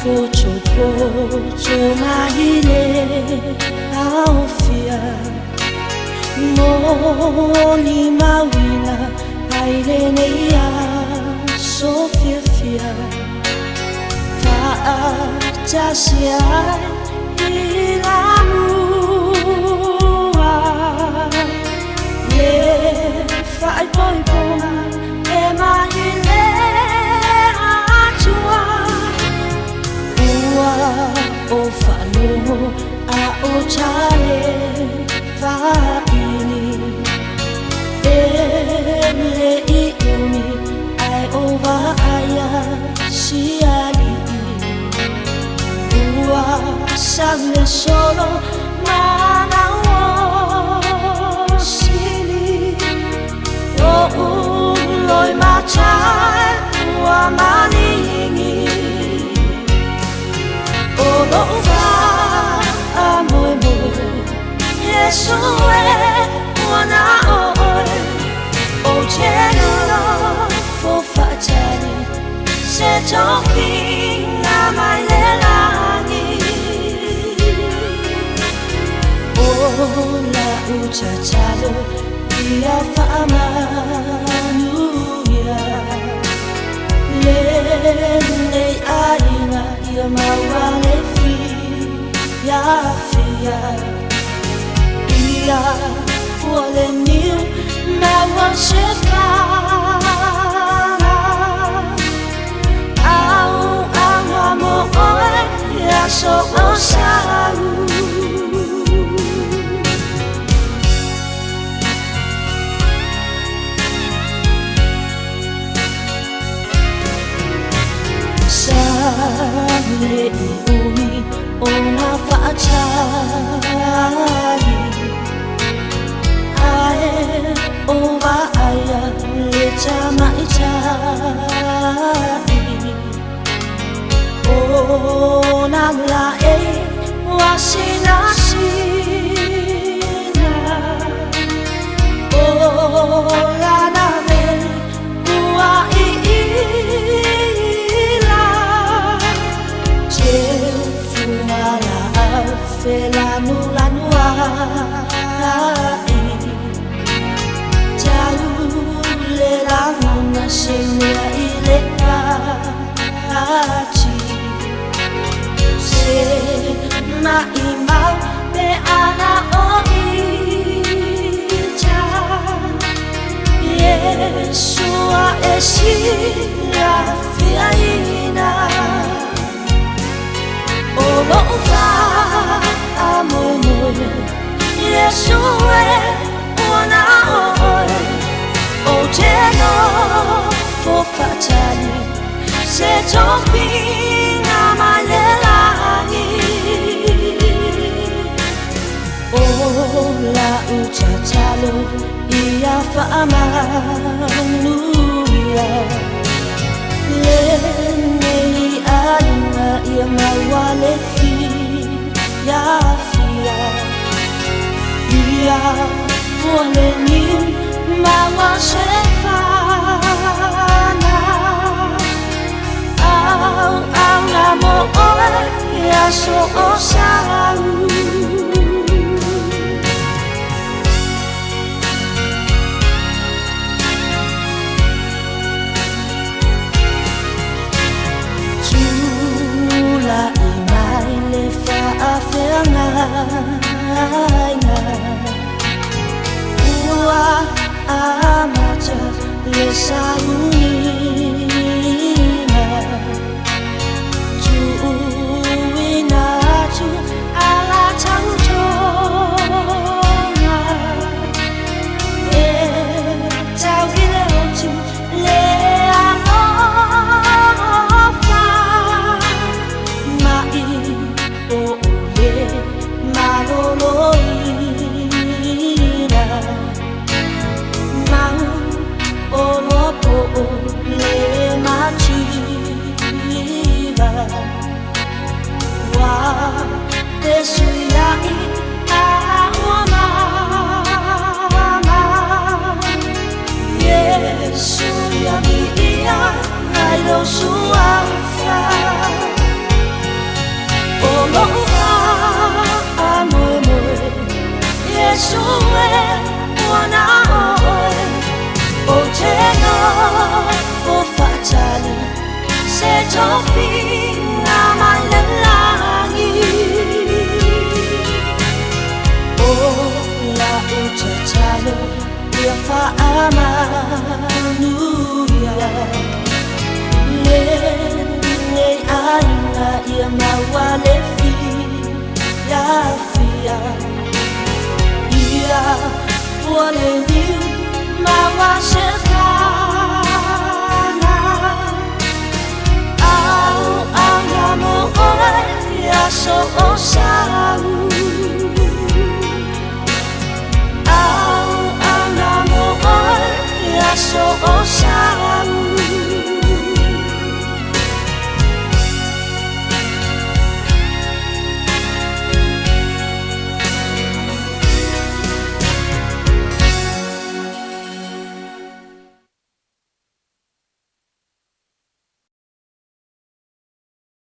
Pocho mahile aufia Moni mawina airenea Sofia fia Fa'ajasia ilamua Le fai poi poma e mahile atua O falo a o chale faini ele iumi ai ova aya siali ua sangue solo mana o sili o loi machai ua maningi Olova amoe moe Yesue wana oe O chenolo fofatani Se tofi na mai lelani Ola uchachalo Ia fa'amanuia Lele aina ia mawale fia fia Ia fuole niu mawa shefana Au amo oe ia so osaru Sale iumi ona fa'achali Ae ova aya le chamai chai Ona lae wasina sina Ola na veli ua Felanu lanuai Jalu le languna senia ile aci Se maimau pe ana o ija Yesua esila fiaina Olova amoe moe Yesue wana oe O teno fofatani Se tofi na mai lelani Ola uchachalo Ia fa'amanuia Lenei alima ia mawale fia fia Ia fuole niu mawa shefana Au namo oe ia so osaru Ua amaja le saunina Tuina tu ala tautonga E tau ile otu le anofa Mai o maloloina Mau olopo le machiva Wa te suiai a mama Yesu ya mi ia ai lo suafa So